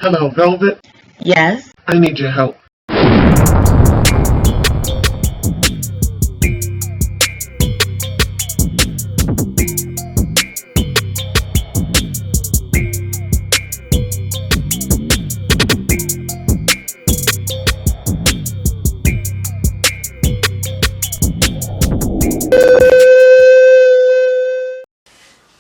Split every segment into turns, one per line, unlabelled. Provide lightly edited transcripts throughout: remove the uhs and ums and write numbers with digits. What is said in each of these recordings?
Hello, Velvet.
Yes.
I need your help.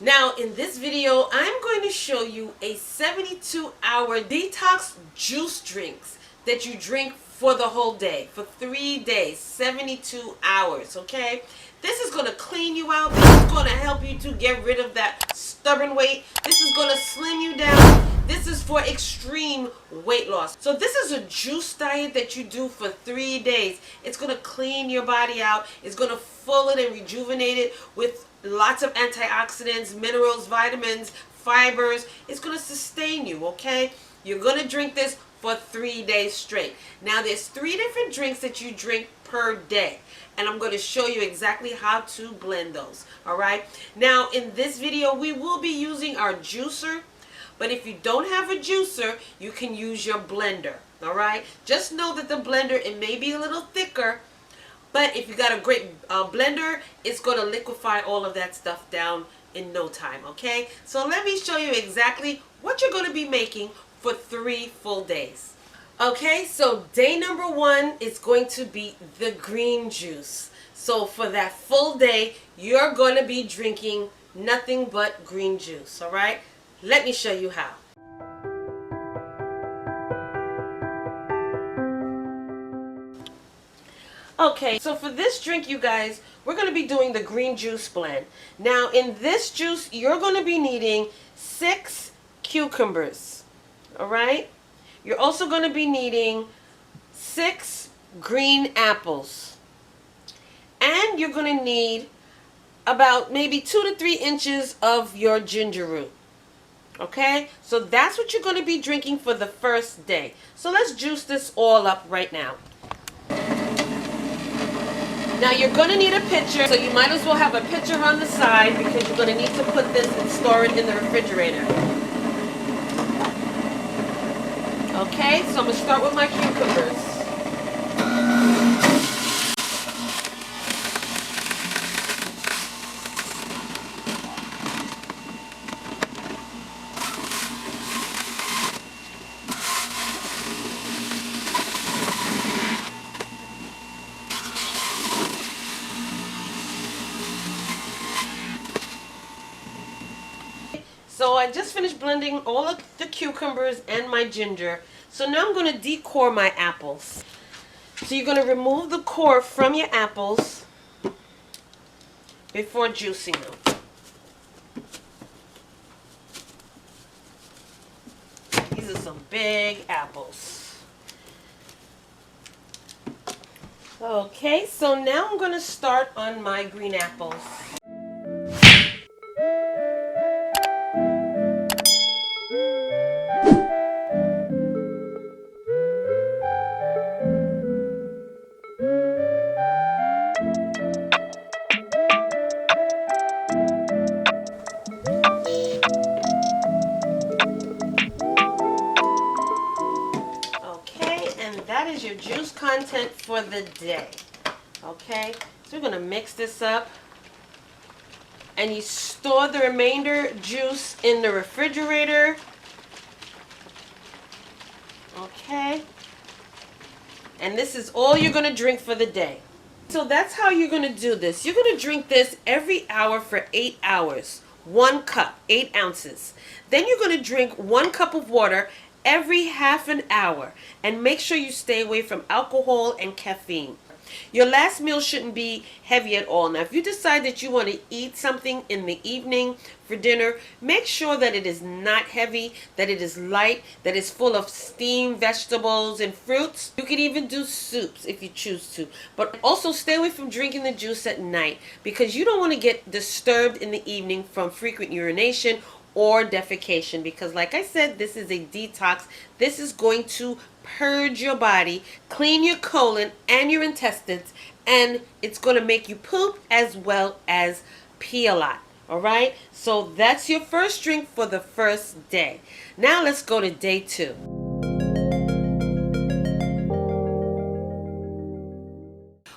Now in this video, I'm going to show you a 72-hour detox juice drinks that you drink for the whole day, for 3 days, 72 hours, okay? This is going to clean you out. This is going to help you to get rid of that stubborn weight. This is going to slim you down. This is for extreme weight loss. So this is a juice diet that you do for 3 days. It's going to clean your body out. It's going to full it and rejuvenate it with lots of antioxidants, minerals, vitamins, fibers. It's going to sustain you, okay? You're going to drink this for 3 days straight. Now there's 3 different drinks that you drink per day, and I'm going to show you exactly how to blend those. All right, now in this video we will be using our juicer, but if you don't have a juicer, you can use your blender. All right, just know that the blender, it may be a little thicker, but if you got a great blender, it's going to liquefy all of that stuff down in no time. Okay, so let me show you exactly what you're going to be making for 3 full days. Okay, so day number 1 is going to be the green juice. So for that full day, you're going to be drinking nothing but green juice. All right, let me show you how. Okay, so for this drink, you guys, we're going to be doing the green juice blend. Now in this juice, you're going to be needing 6 cucumbers. All right, you're also going to be needing 6 green apples, and you're going to need about maybe 2 to 3 inches of your ginger root. Okay, so that's what you're going to be drinking for the first day. So let's juice this all up right now. Now you're going to need a pitcher, so you might as well have a pitcher on the side because you're going to need to put this and store it in the refrigerator. Okay, so I'm going to start with my cucumbers. So I just finished blending all of the cucumbers and my ginger. So now I'm going to decore my apples. So you're going to remove the core from your apples before juicing them. These are some big apples. Okay, so now I'm going to start on my green apples. That is your juice content for the day. Okay, so we're going to mix this up, and you store the remainder juice in the refrigerator. Okay, and this is all you're going to drink for the day. So that's how you're going to do this. You're going to drink this every hour for 8 hours. 1 cup, 8 ounces. Then you're going to drink 1 cup of water every half an hour, and make sure you stay away from alcohol and caffeine. Your last meal shouldn't be heavy at all. Now if you decide that you want to eat something in the evening for dinner, make sure that it is not heavy, that it is light, that it's full of steamed vegetables and fruits. You can even do soups if you choose to, but also stay away from drinking the juice at night because you don't want to get disturbed in the evening from frequent urination or defecation, because like I said, this is a detox. This is going to purge your body, clean your colon and your intestines, and it's going to make you poop as well as pee a lot. All right, so that's your first drink for the first day. Now let's go to day 2.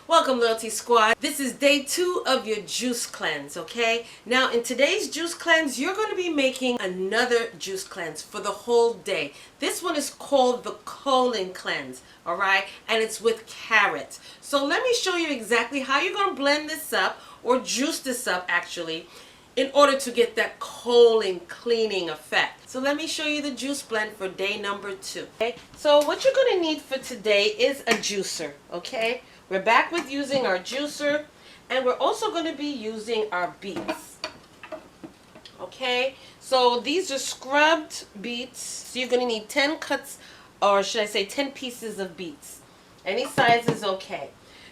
Welcome, Loyalty Squad. This is day 2 of your juice cleanse, okay? Now, in today's juice cleanse, you're going to be making another juice cleanse for the whole day. This one is called the colon cleanse, all right? And it's with carrots. So let me show you exactly how you're going to blend this up, or juice this up, actually, in order to get that colon cleaning effect. So let me show you the juice blend for day number 2. Okay? So what you're going to need for today is a juicer, okay? We're back with using our juicer, and we're also going to be using our beets. Okay, so these are scrubbed beets. So you're going to need 10 cuts, or should I say 10 pieces of beets. Any size is okay.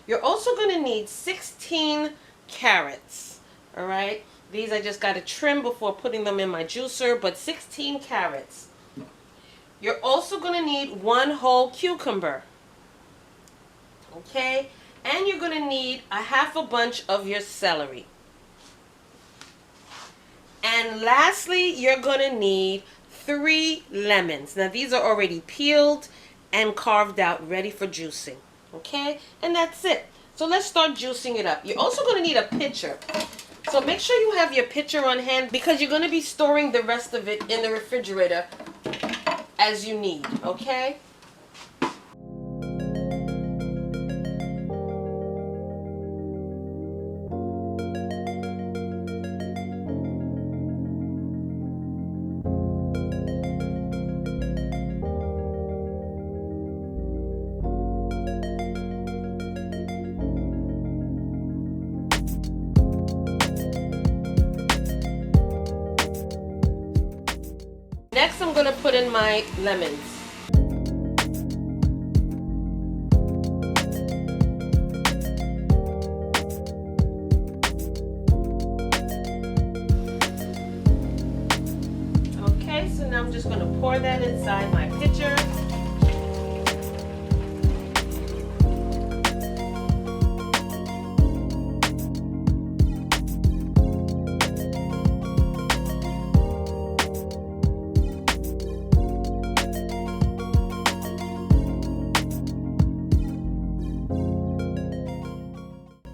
You're also going to need 16 carrots. All right, these I just got to trim before putting them in my juicer, but 16 carrots. You're also going to need 1 whole cucumber. Okay, and you're going to need a half a bunch of your celery. And lastly, you're going to need 3 lemons. Now these are already peeled and carved out, ready for juicing. Okay, and that's it. So let's start juicing it up. You're also going to need a pitcher. So make sure you have your pitcher on hand, because you're going to be storing the rest of it in the refrigerator as you need. Okay. Next, I'm going to put in my lemons. Okay, so now I'm just going to pour that inside my pitcher.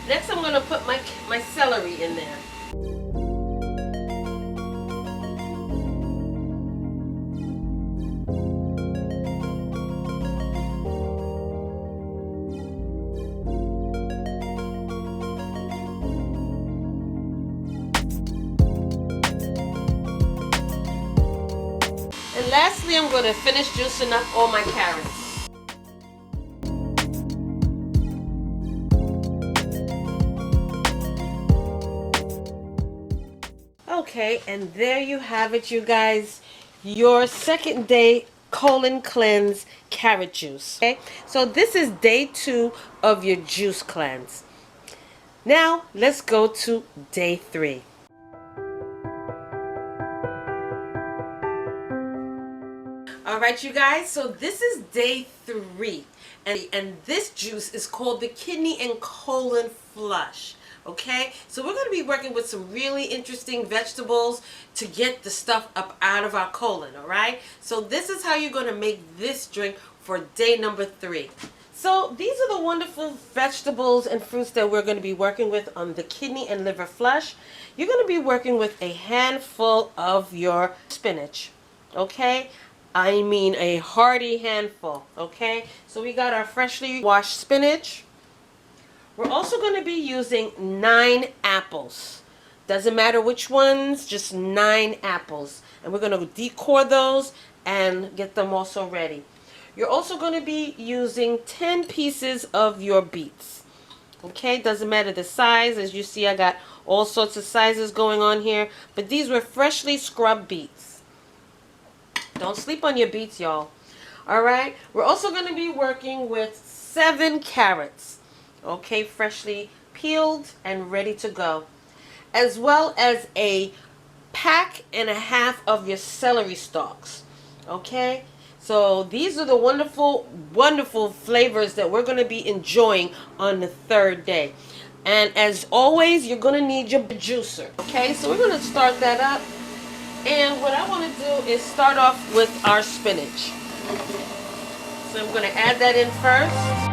Next, I'm going to put my celery in there. And lastly, I'm going to finish juicing up all my carrots. Okay, and there you have it, you guys. Your second day colon cleanse carrot juice. Okay, so this is day 2 of your juice cleanse. Now, let's go to day 3. All right, you guys, so this is day 3. And this juice is called the kidney and colon flush. Okay, so we're going to be working with some really interesting vegetables to get the stuff up out of our colon, all right? So this is how you're going to make this drink for day number 3. So these are the wonderful vegetables and fruits that we're going to be working with on the kidney and liver flush. You're going to be working with a handful of your spinach, okay? I mean a hearty handful, okay? So we got our freshly washed spinach. We're also going to be using 9 apples. Doesn't matter which ones, just 9 apples. And we're going to decore those and get them also ready. You're also going to be using 10 pieces of your beets. Okay, doesn't matter the size. As you see, I got all sorts of sizes going on here. But these were freshly scrubbed beets. Don't sleep on your beets, y'all. Alright, we're also going to be working with 7 carrots. Okay, freshly peeled and ready to go. As well as a pack and a half of your celery stalks. Okay, so these are the wonderful, wonderful flavors that we're going to be enjoying on the 3rd day. And as always, you're going to need your juicer. Okay, so we're going to start that up. And what I want to do is start off with our spinach. So I'm going to add that in first.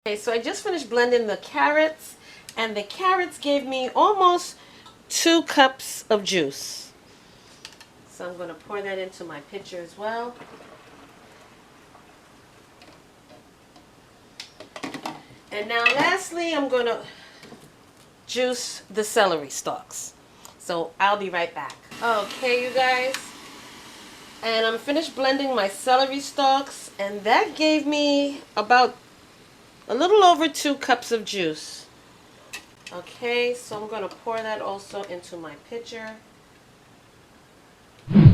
Okay, so I just finished blending the carrots, and the carrots gave me almost 2 cups of juice. So I'm going to pour that into my pitcher as well. And now lastly, I'm going to juice the celery stalks. So I'll be right back. Okay, you guys. And I'm finished blending my celery stalks, and that gave me about a little over 2 cups of juice. Okay, so I'm going to pour that also into my pitcher. Okay.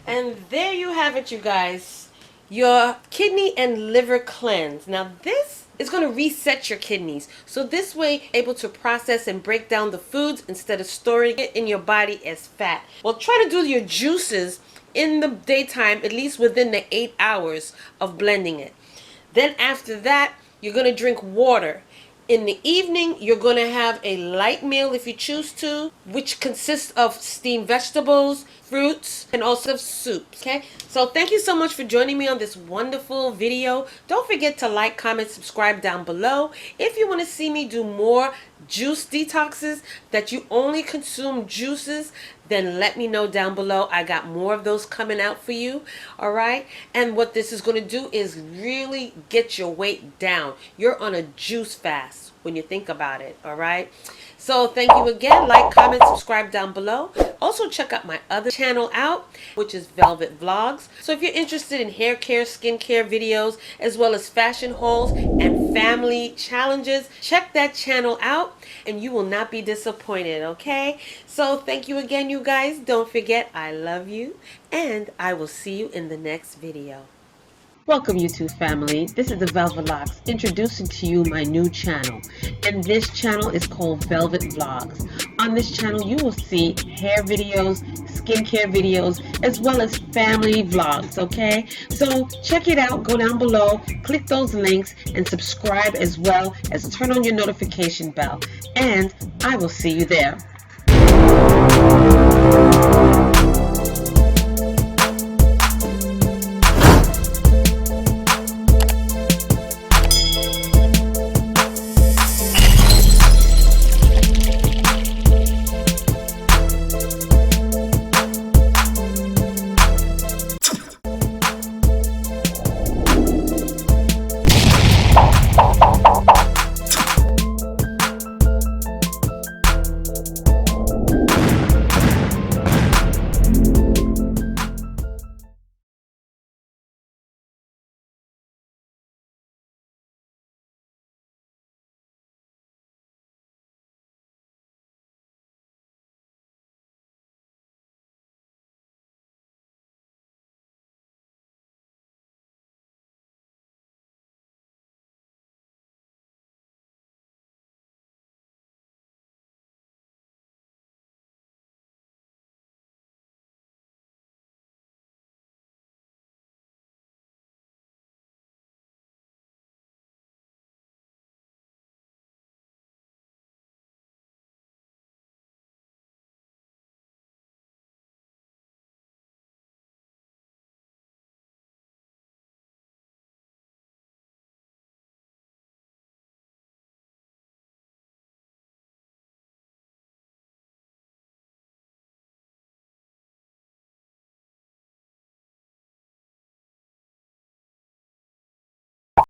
And there you have it, you guys. Your kidney and liver cleanse. Now this is going to reset your kidneys. So this way, able to process and break down the foods instead of storing it in your body as fat. Well, try to do your juices in the daytime, at least within the 8 hours of blending it. Then after that, you're going to drink water. In the evening, you're going to have a light meal if you choose to, which consists of steamed vegetables, fruits, and also soups. Okay, so thank you so much for joining me on this wonderful video. Don't forget to like, comment, subscribe down below. If you want to see me do more juice detoxes that you only consume juices, then let me know down below. I got more of those coming out for you. All right, and what this is going to do is really get your weight down. You're on a juice fast when you think about it. All right, so thank you again. Like, comment, subscribe down below. Also check out my other channel out, which is Velvetlox. So if you're interested in hair care, skincare videos, as well as fashion hauls and family challenges, check that channel out and you will not be disappointed. Okay, so thank you again, you guys. Don't forget, I love you, and I will see you in the next video. Welcome, YouTube family. This is the Velvetlox introducing to you my new channel, and this channel is called Velvet Vlogs. On this channel you will see hair videos, skincare videos, as well as family vlogs. Okay, so check it out. Go down below, click those links, and subscribe, as well as turn on your notification bell, and I will see you there.